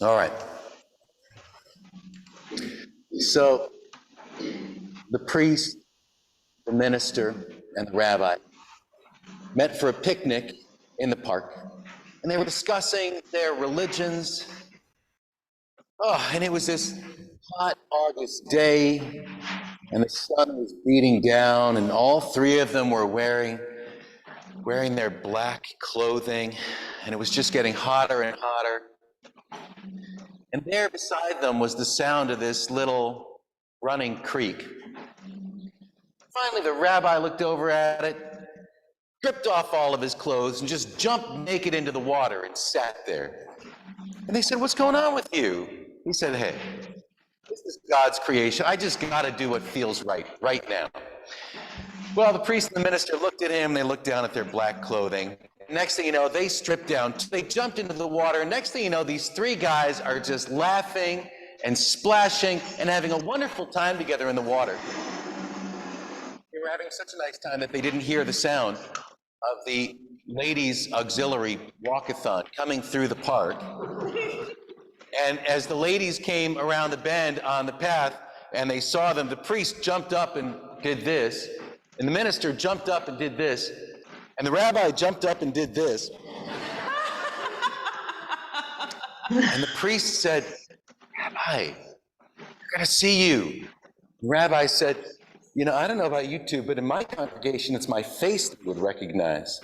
All right. So the priest, the minister, and the rabbi met for a picnic in the park, and they were discussing their religions. Oh, and it was this hot August day, and the sun was beating down, and all three of them were wearing their black clothing, and it was just getting hotter and hotter. And there beside them was the sound of this little running creek. Finally, the rabbi looked over at it, stripped off all of his clothes, and just jumped naked into the water and sat there. And they said, "What's going on with you?" He said, "Hey, this is God's creation. I just got to do what feels right now." Well, the priest and the minister looked at him. They looked down at their black clothing. Next thing you know, they stripped down. They jumped into the water. Next thing you know, these three guys are just laughing and splashing and having a wonderful time together in the water. They were having such a nice time that they didn't hear the sound of the ladies' auxiliary walkathon coming through the park. And as the ladies came around the bend on the path and they saw them, the priest jumped up and did this, and the minister jumped up and did this, and the rabbi jumped up and did this. And the priest said, "Rabbi, we're going to see you." The rabbi said, "You know, I don't know about you two, but in my congregation, it's my face that you would recognize."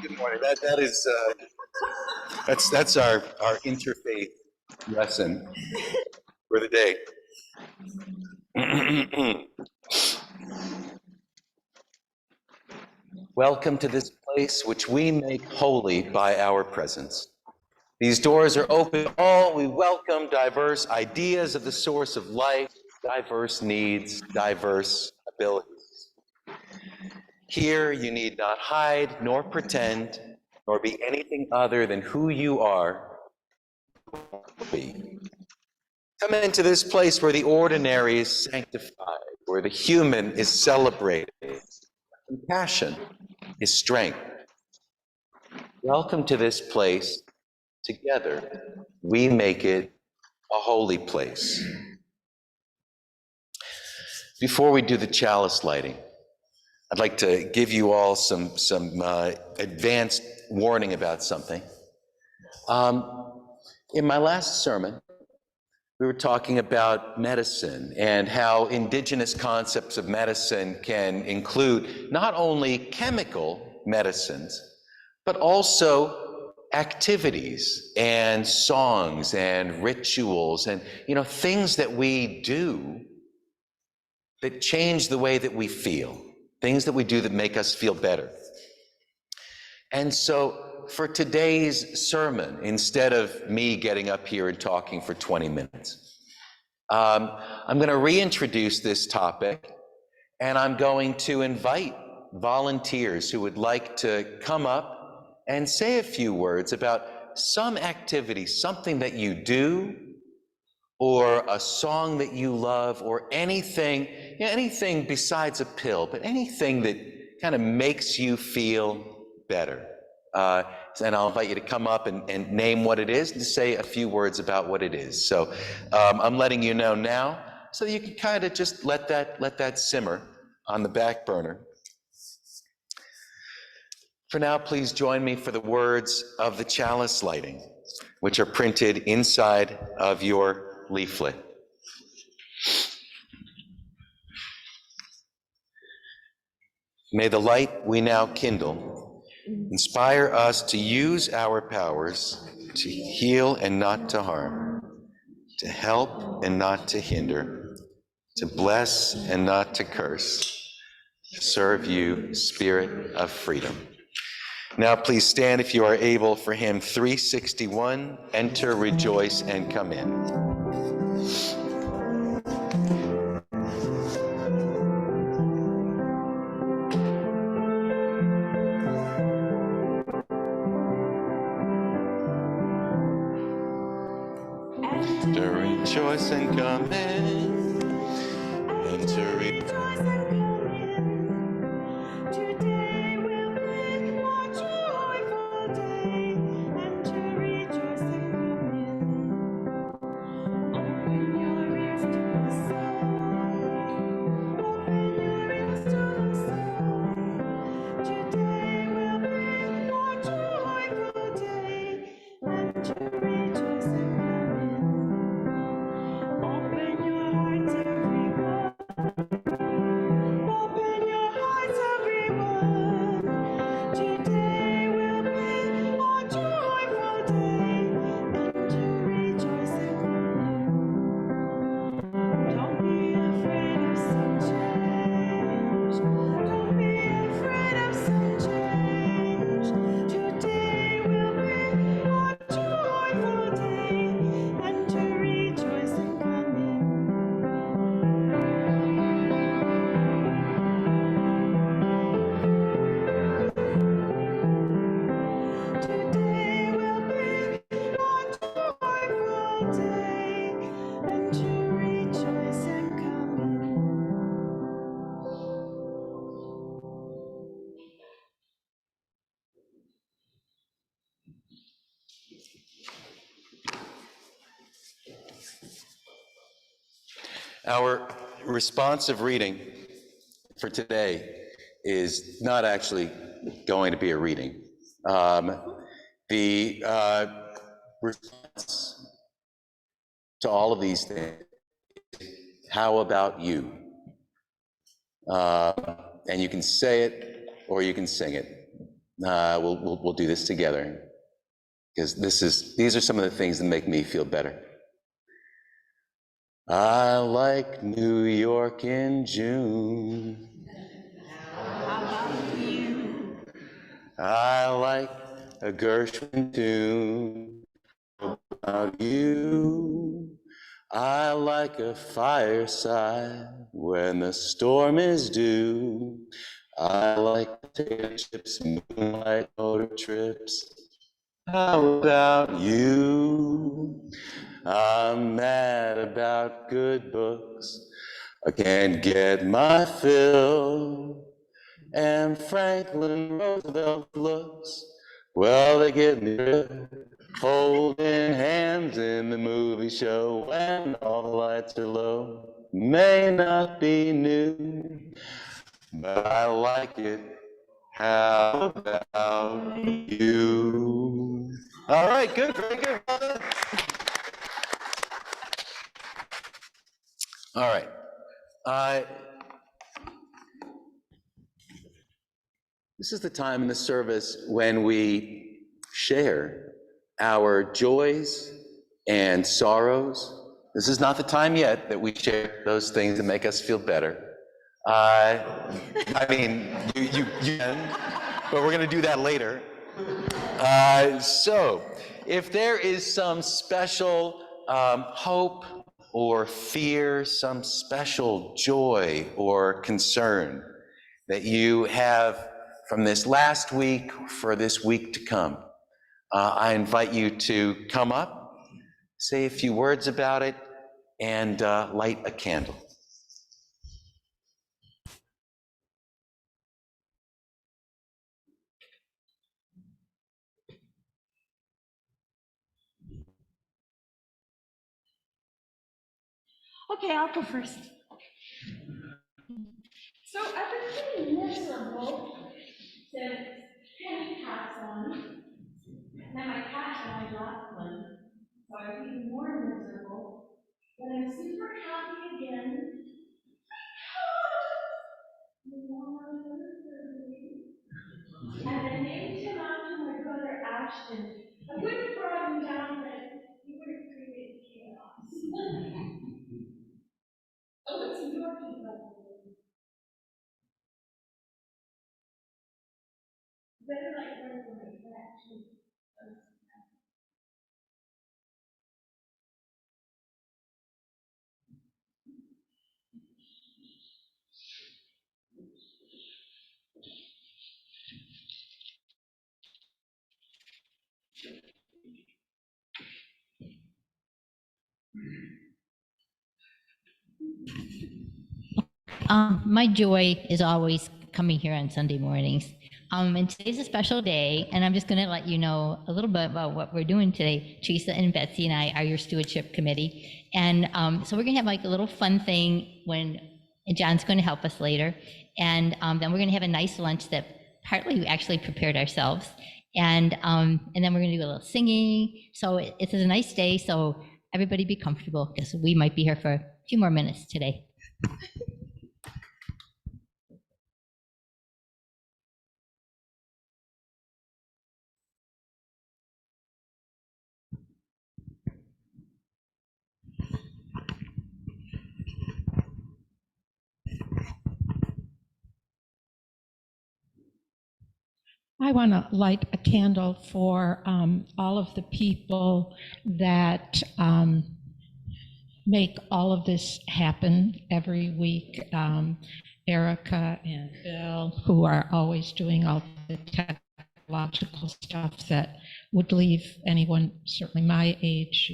Good morning. That's our interfaith lesson for the day. Welcome to this place which we make holy by our presence. These doors are open to all. We welcome diverse ideas of the source of life, diverse needs, diverse abilities. Here you need not hide nor pretend nor be anything other than who you are. Come into this place where the ordinary is sanctified, where the human is celebrated, compassion is strength. Welcome to this place. Together, we make it a holy place. Before we do the chalice lighting, I'd like to give you all some advanced warning about something. In my last sermon, we were talking about medicine and how indigenous concepts of medicine can include not only chemical medicines, but also activities and songs and rituals and, things that we do that change the way that we feel, things that we do that make us feel better. And so for today's sermon, instead of me getting up here and talking for 20 minutes, I'm going to reintroduce this topic, and I'm going to invite volunteers who would like to come up and say a few words about some activity, something that you do, or a song that you love, or anything besides a pill, but anything that kind of makes you feel better. And I'll invite you to come up and name what it is and to say a few words about what it is. So I'm letting you know now so that you can kind of just let that simmer on the back burner. For now, please join me for the words of the chalice lighting, which are printed inside of your leaflet. May the light we now kindle inspire us to use our powers to heal and not to harm, to help and not to hinder, to bless and not to curse, to serve you, Spirit of freedom. Now please stand if you are able for hymn 361, Enter, Rejoice, and Come In. Enter, rejoice, and come in. Enter, rejoice, and come in. Our responsive reading for today is not actually going to be a reading. The response to all of these things, how about you? And you can say it or you can sing it. We'll do this together because these are some of the things that make me feel better. I like New York in June. How about you? I like a Gershwin tune. About you, I like a fireside when the storm is due. I like potato chips, moonlight motor trips. How about you? I'm mad about good books. I can't get my fill. And Franklin Roosevelt looks, well, they get me holding hands in the movie show when all the lights are low. May not be new, but I like it. How about you? All right, good, very good. Well done. All right. This is the time in the service when we share our joys and sorrows. This is not the time yet that we share those things that make us feel better. I mean, you can, but we're going to do that later. So, if there is some special hope or fear, some special joy or concern that you have from this last week for this week to come, I invite you to come up, say a few words about it, and light a candle. Okay, I'll go first. So I've been feeling miserable since Penny passed on. And then my cat died last month, so I was even more miserable. But I'm super happy again. And then named him after my brother Ashton. I would have brought him down, but he would have created chaos. Oh, it's a Yorkie, by the way. Better like run away, but actually. My joy is always coming here on Sunday mornings. And today's a special day, and I'm just going to let you know a little bit about what we're doing today. Teresa and Betsy and I are your stewardship committee. And so we're going to have like a little fun thing and John's going to help us later. And then we're going to have a nice lunch that partly we actually prepared ourselves. And then we're going to do a little singing. So it's a nice day, so everybody be comfortable because we might be here for a few more minutes today. I want to light a candle for all of the people that make all of this happen every week. Erica and Bill, who are always doing all the technological stuff that would leave anyone, certainly my age,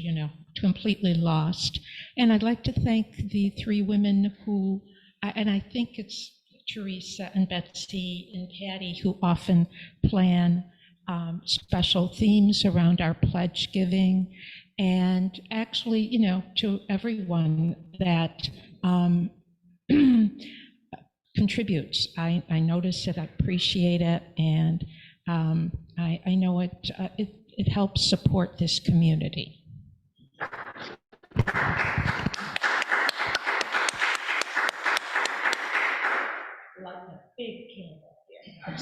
completely lost. And I'd like to thank the three women who, and I think it's Teresa and Betsy and Patty, who often plan special themes around our pledge giving. And actually, to everyone that um, contributes. I notice it, I appreciate it, and I know it helps support this community. Like a big candle here.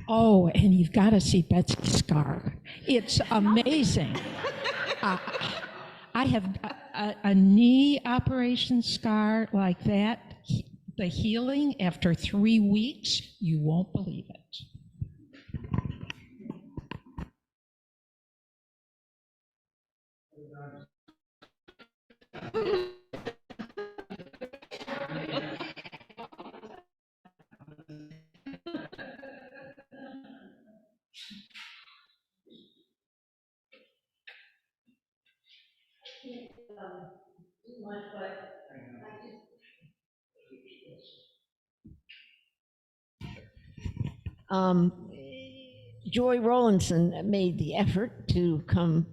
Oh, and you've got to see Betsy's scar. It's amazing. I have a knee operation scar like that. The healing after 3 weeks, you won't believe it. Um, Joy Rowlandson made the effort to come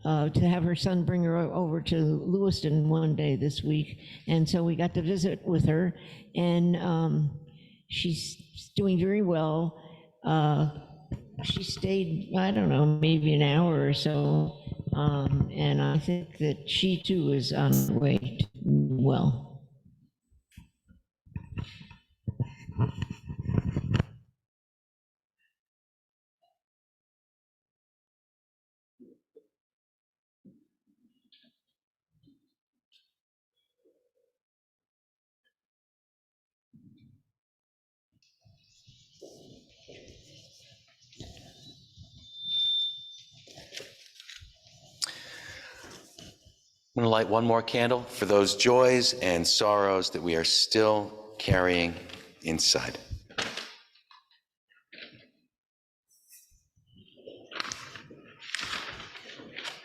to have her son bring her over to Lewiston one day this week, and so we got to visit with her, and she's doing very well. She stayed, I don't know, maybe an hour or so, and I think that she too is on her way to well. I'm going to light one more candle for those joys and sorrows that we are still carrying inside.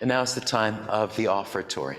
And now is the time of the offertory.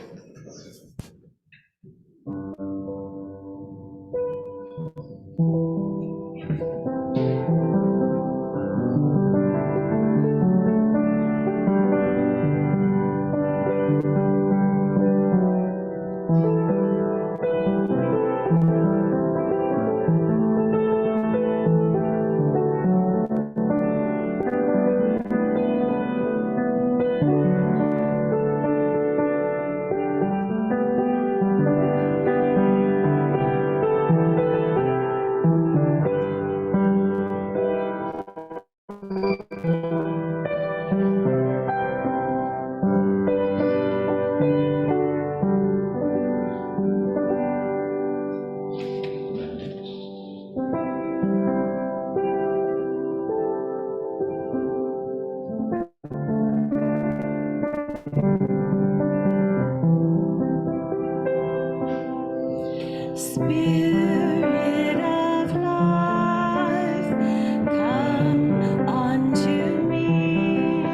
Spirit of life, come unto me.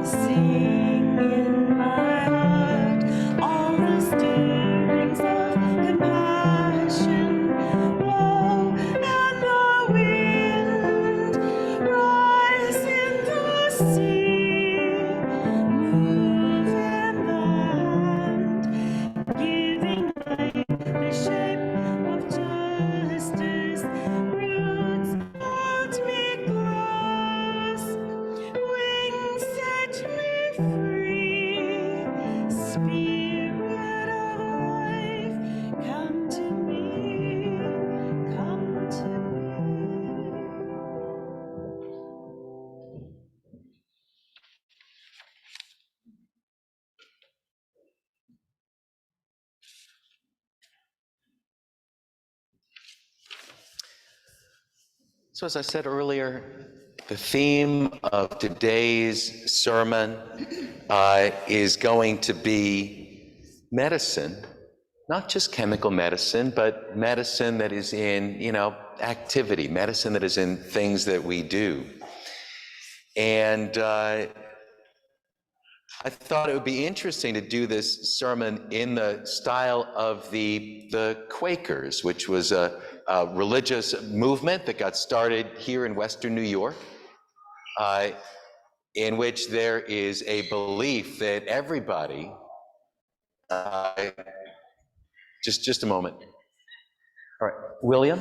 Sing in my heart all the stirrings of compassion. Blow and the wind, rise in the sea, move in the hand, giving life the shape of justice. Roots hold me close, wings set me free. Spirit of life, come to me, come to me. So as I said earlier, the theme of today's sermon is going to be medicine, not just chemical medicine, but medicine that is in, activity, medicine that is in things that we do. And I thought it would be interesting to do this sermon in the style of the Quakers, which was a religious movement that got started here in Western New York in which there is a belief that everybody, just a moment. All right, William?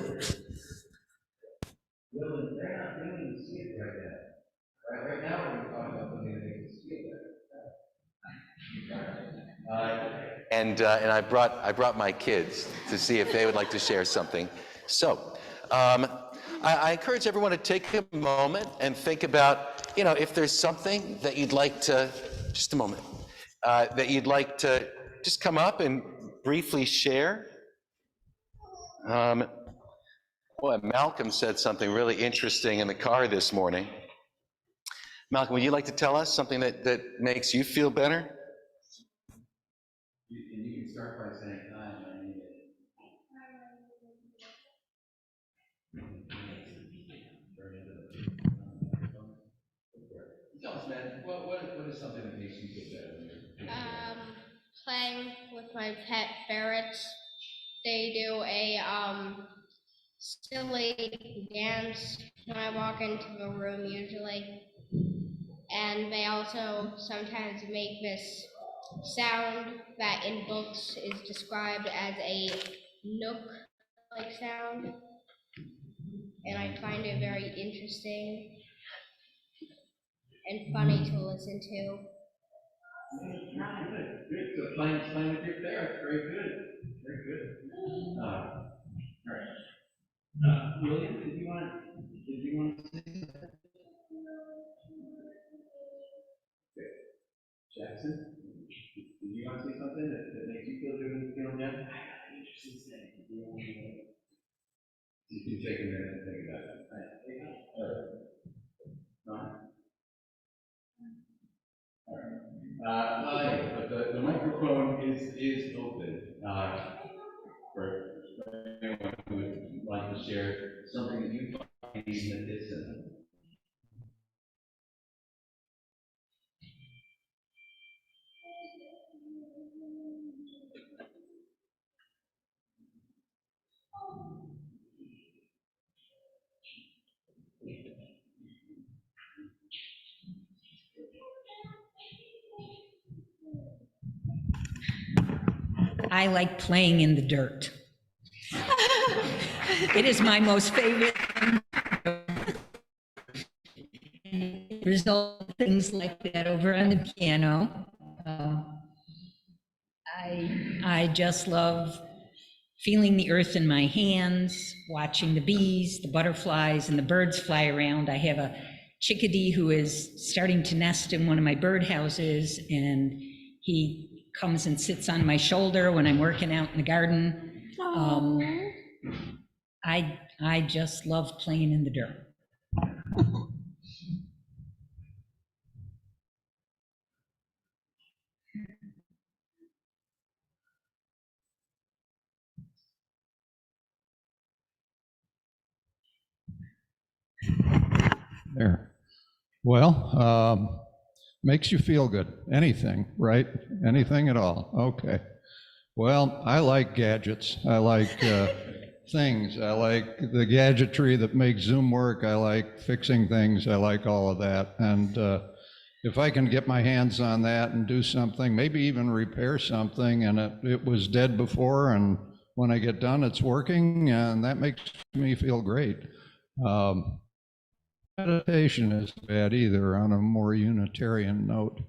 William, they're not doing the see it right now. Right now, we're going to talk about something that makes us feel better. And I brought my kids to see if they would like to share something. So, I encourage everyone to take a moment and think about, if there's something that you'd like to, just a moment, that you'd like to just come up and briefly share. Boy, Malcolm said something really interesting in the car this morning. Malcolm, would you like to tell us something that makes you feel better? And you can start by saying, hi, my name is. Tell us, man, what is something that makes you feel better? Playing with my pet ferrets. They do a silly dance when I walk into a room usually. And they also sometimes make this sound that in books is described as a nook-like sound. And I find it very interesting and funny to listen to. Good. So playing with your ferrets, very good. Very good. All right. William, did you want to say something? Okay. Jackson, did you want to say something that makes you feel good and feel good? I got an interesting thing. You can take a minute and think about it. All right. Hi, but the microphone is open for anyone who would like to share something that you find medicinal. I like playing in the dirt. It is my most favorite thing. Result things like that over on the piano. I just love feeling the earth in my hands, watching the bees, the butterflies, and the birds fly around. I have a chickadee who is starting to nest in one of my birdhouses, and he comes and sits on my shoulder when I'm working out in the garden. I just love playing in the dirt. There. Well, makes you feel good. Anything, right? Anything at all. Okay. Well, I like gadgets. I like things. I like the gadgetry that makes Zoom work. I like fixing things. I like all of that. And if I can get my hands on that and do something, maybe even repair something, and it was dead before, and when I get done, it's working, and that makes me feel great. Meditation isn't bad either, on a more Unitarian note.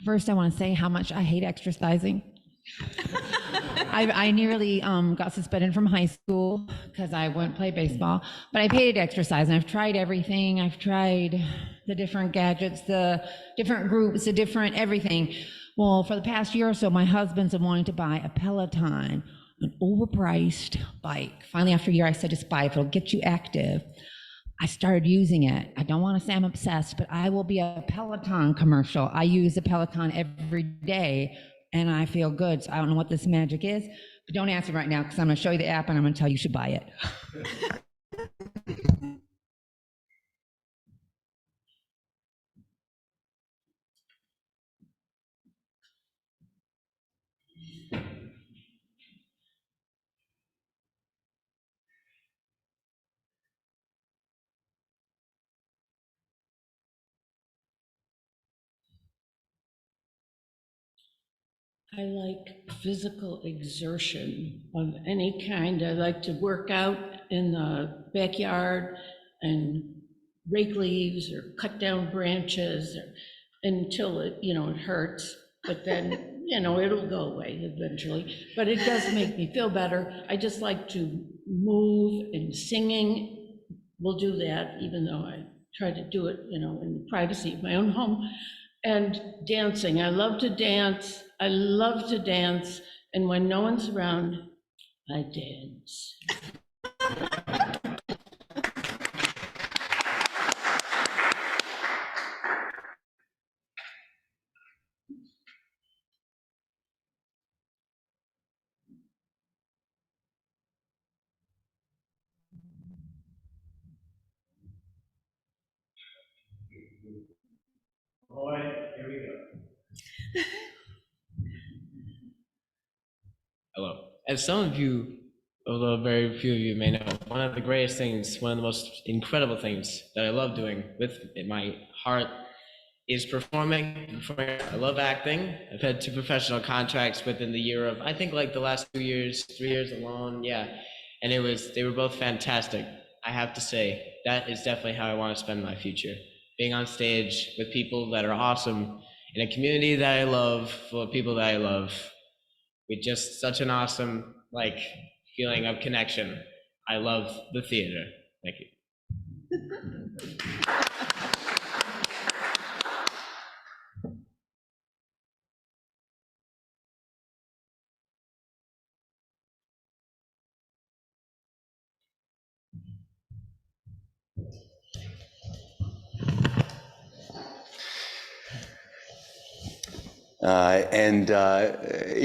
First, I want to say how much I hate exercising. I nearly got suspended from high school because I wouldn't play baseball, but I hated exercise, and I've tried everything. I've tried the different gadgets, the different groups, the different everything. Well, for the past year or so, my husband's been wanting to buy a Peloton, an overpriced bike. Finally, after a year, I said, just buy it. It'll get you active. I started using it. I don't want to say I'm obsessed, but I will be a Peloton commercial. I use a Peloton every day, and I feel good. So I don't know what this magic is, but don't ask me right now, because I'm going to show you the app and I'm going to tell you should buy it. I like physical exertion of any kind. I like to work out in the backyard and rake leaves or cut down branches until it, it hurts. But then, it'll go away eventually. But it does make me feel better. I just like to move, and singing will do that, even though I try to do it, in the privacy of my own home. And dancing. I love to dance. I love to dance. And when no one's around, I dance. Hello. As some of you, although very few of you may know, one of the greatest things, one of the most incredible things that I love doing with my heart is performing. I love acting. I've had 2 professional contracts within the year of, I think, like the last 2 years, 3 years alone, yeah. And they were both fantastic. I have to say, that is definitely how I want to spend my future. Being on stage with people that are awesome, in a community that I love, full of people that I love, with just such an awesome, feeling of connection. I love the theater. Thank you.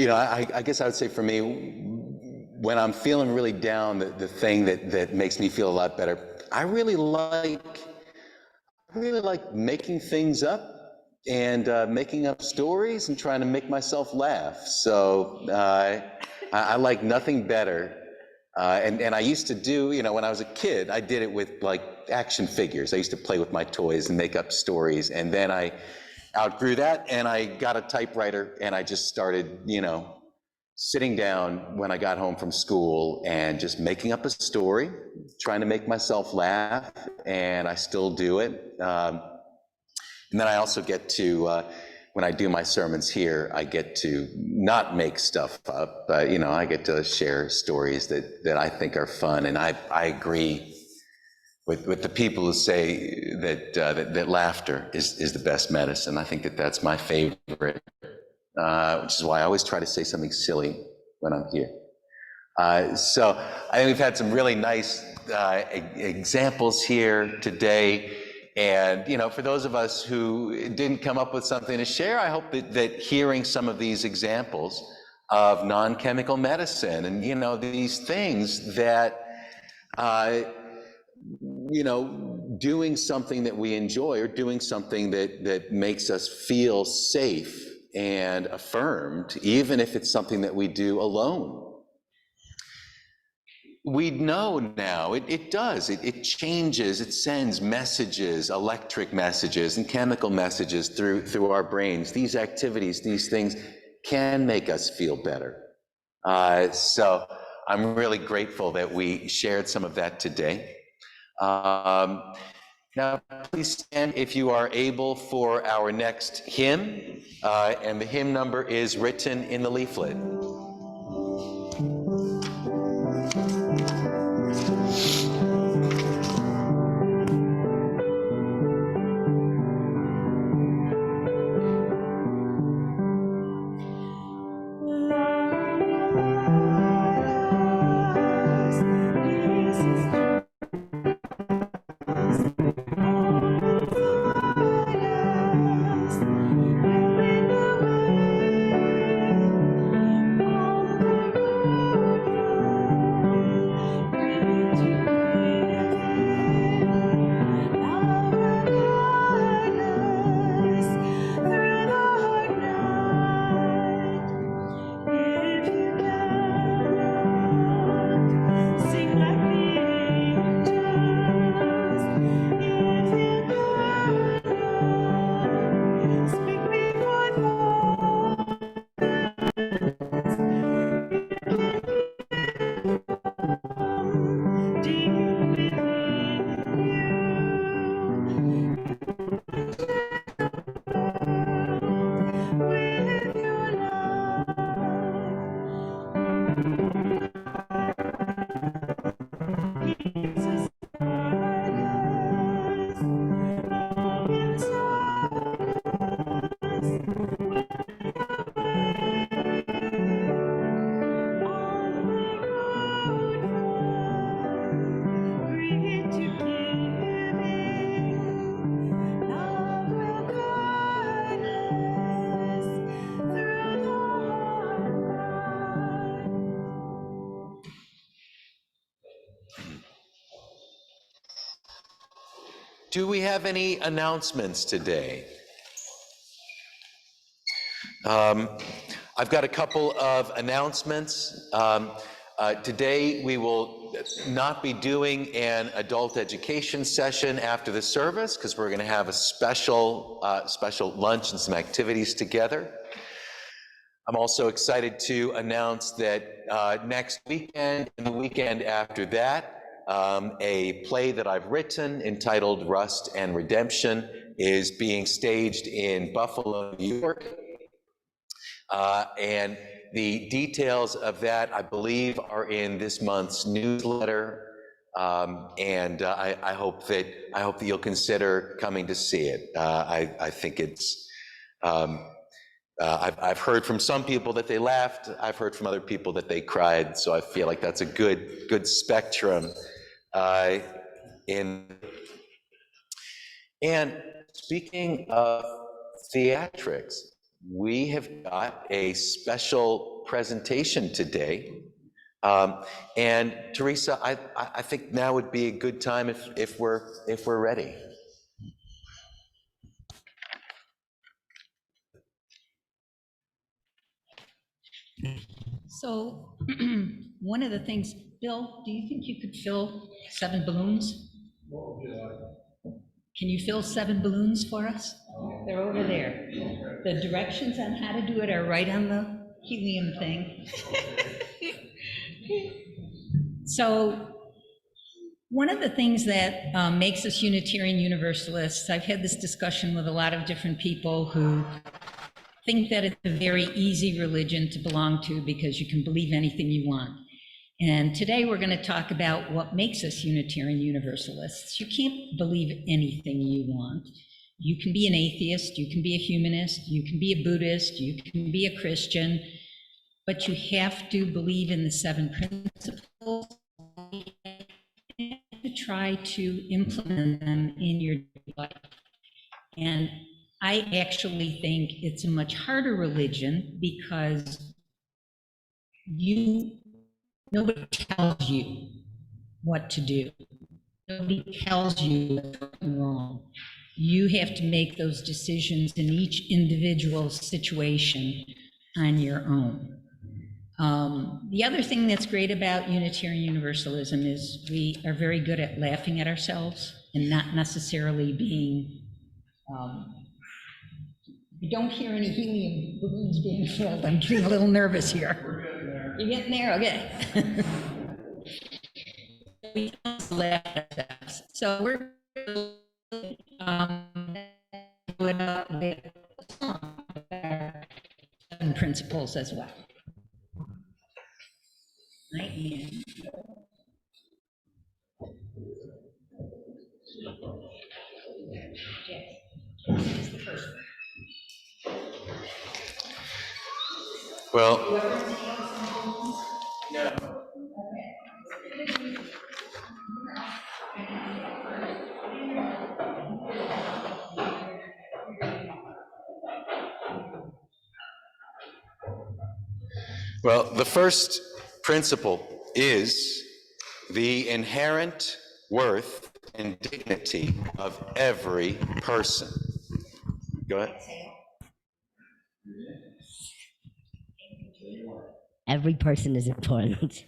I guess I would say for me, when I'm feeling really down, the thing that makes me feel a lot better, I really like making things up and making up stories and trying to make myself laugh. So I like nothing better. And I used to do, when I was a kid, I did it with action figures. I used to play with my toys and make up stories. And then I outgrew that, and I got a typewriter, and I just started, sitting down when I got home from school and just making up a story, trying to make myself laugh, and I still do it. And then I also get to, when I do my sermons here, I get to not make stuff up, but, I get to share stories that I think are fun, and I agree with the people who say that laughter is the best medicine. I think that's my favorite, which is why I always try to say something silly when I'm here. So I think we've had some really nice examples here today. And, for those of us who didn't come up with something to share, I hope that hearing some of these examples of non-chemical medicine and, these things that, doing something that we enjoy or doing something that makes us feel safe and affirmed, even if it's something that we do alone. We know now it does. It changes. It sends messages, electric messages and chemical messages through our brains. These activities, these things can make us feel better. So I'm really grateful that we shared some of that today. Now, please stand if you are able for our next hymn, and the hymn number is written in the leaflet. Do we have any announcements today? I've got a couple of announcements. Today, we will not be doing an adult education session after the service because we're going to have a special lunch and some activities together. I'm also excited to announce that next weekend and the weekend after that, a play that I've written entitled Rust and Redemption is being staged in Buffalo, New York. And the details of that, I believe, are in this month's newsletter. I hope that you'll consider coming to see it. I think it's. I've heard from some people that they laughed. I've heard from other people that they cried. So I feel like that's a good spectrum. And speaking of theatrics, we have got a special presentation today. And Teresa, I think now would be a good time if we're ready. So one of the things, Bill, do you think you could fill 7 balloons? Can you fill 7 balloons for us? They're over there. The directions on how to do it are right on the helium thing. So one of the things that makes us Unitarian Universalists, I've had this discussion with a lot of different people who think that it's a very easy religion to belong to because you can believe anything you want. And today we're going to talk about what makes us Unitarian Universalists. You can't believe anything you want. You can be an atheist, you can be a humanist, you can be a Buddhist, you can be a Christian, but you have to believe in the 7 principles and to try to implement them in your life. And I actually think it's a much harder religion because nobody tells you what to do. Nobody tells you what's right and wrong. You have to make those decisions in each individual situation on your own. The other thing that's great about Unitarian Universalism is we are very good at laughing at ourselves and not necessarily being, you don't hear any helium balloons being filled. I'm getting a little nervous here. You're getting there? Okay. We laugh at ourselves. So we're with 7 principles as well. I am. This is the first one. Well, well, the first principle is the inherent worth and dignity of every person. Go ahead. Every person is important.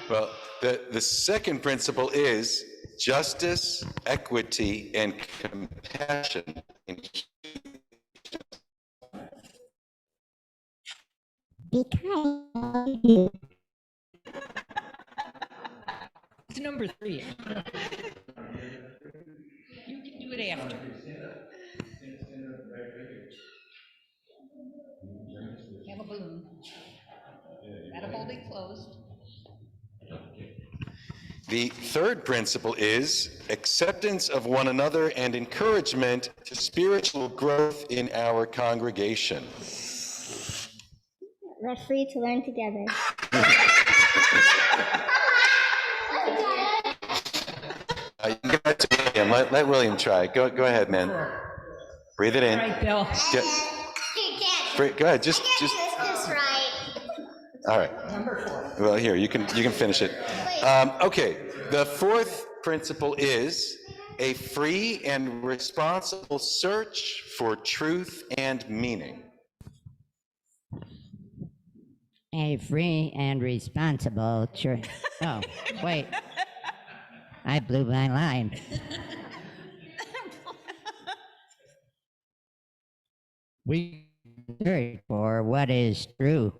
Well, the second principle is justice, equity, and compassion. It's number 3. You can do it after. Have a balloon. Gotta hold it closed. The third principle is acceptance of one another and encouragement to spiritual growth in our congregation. We're free to learn together. Let William try. Go ahead, man. Breathe it in. All right, Bill. Go ahead. Just. This right. All right. Well, here, you can finish it. Okay, the fourth principle is a free and responsible search for truth and meaning. A free and responsible church. Oh, wait. I blew my line. We search for what is true.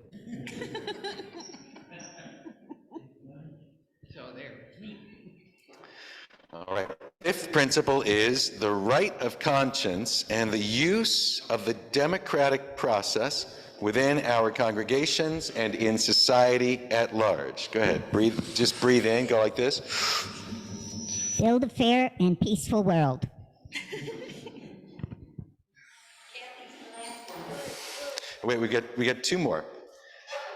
All right. Fifth principle is the right of conscience and the use of the democratic process within our congregations and in society at large. Go ahead, breathe, just breathe in, go like this. Build a fair and peaceful world. Wait, we got two more.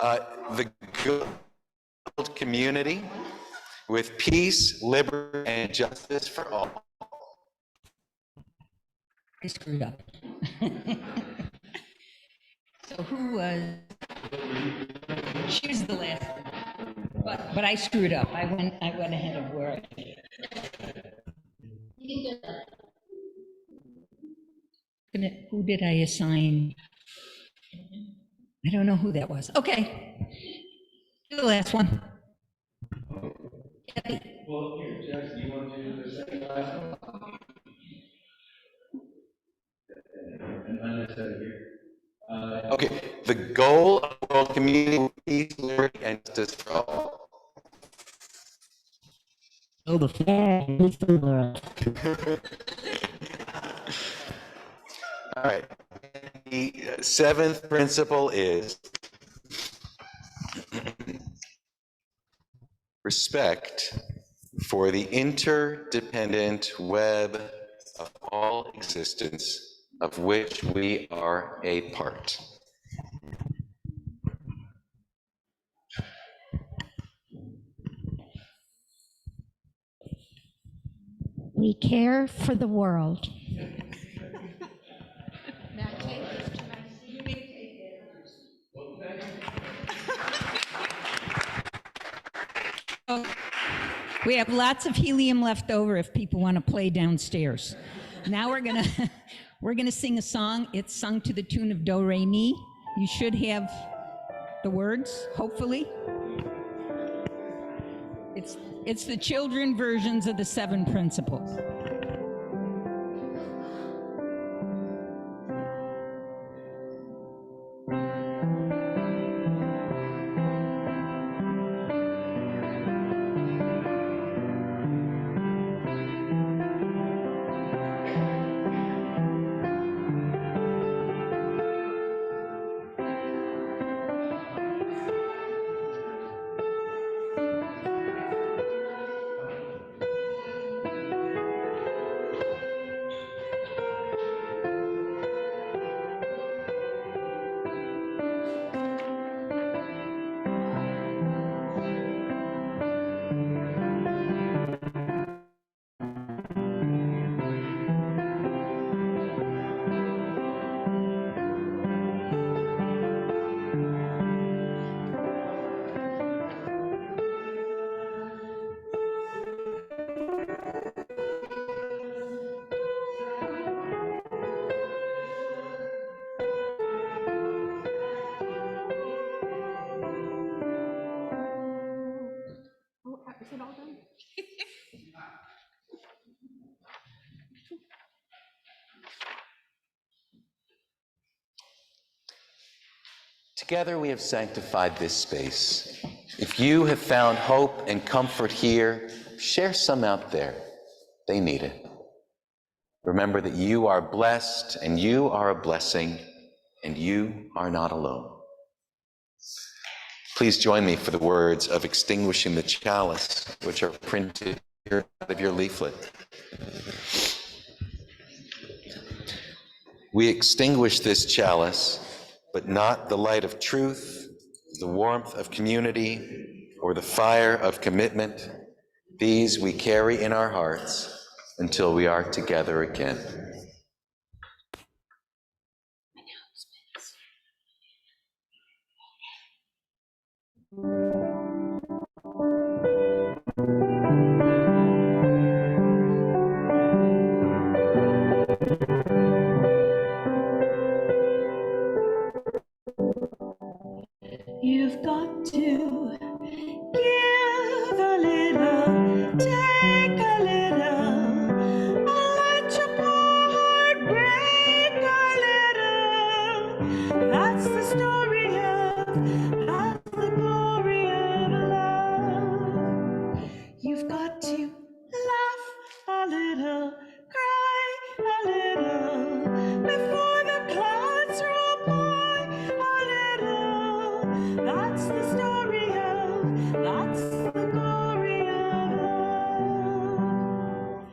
The good community with peace, liberty, and justice for all. I screwed up. So who was, she was the last one. But I screwed up. I went ahead of where I. Who did I assign? I don't know who that was. Okay. Do the last one. Kathy. Well, here, Jess, you want to do the second last one? And then I said it here. Okay, the goal of the world community with peace, liberty, and justice for all. Build a fair and peaceful world. All right. The seventh principle is respect for the interdependent web of all existence of which we are a part. We care for the world. We have lots of helium left over if people want to play downstairs. Now we're gonna sing a song. It's sung to the tune of Do Re Mi. You should have the words, hopefully. It's the children versions of the 7 principles. Together we have sanctified this space. If you have found hope and comfort here, share some out there. They need it. Remember that you are blessed and you are a blessing and you are not alone. Please join me for the words of extinguishing the chalice, which are printed here out of your leaflet. We extinguish this chalice, but not the light of truth, the warmth of community, or the fire of commitment. These we carry in our hearts until we are together again. You've got to give a little, take a little, let your poor heart break a little. That's the story of, that's the glory of love. You've got to laugh a little, cry a little, before the clouds roll by a little. That's the story of, that's the glory of love.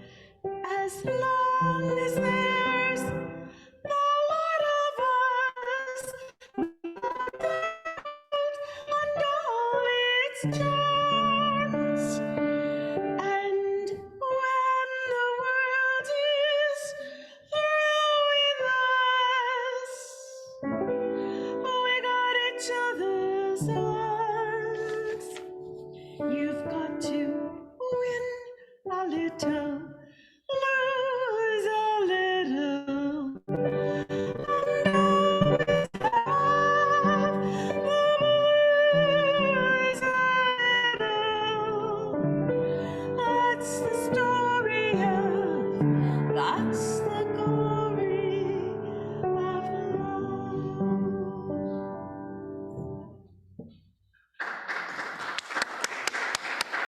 As long as there's the lot of us, and all its joy.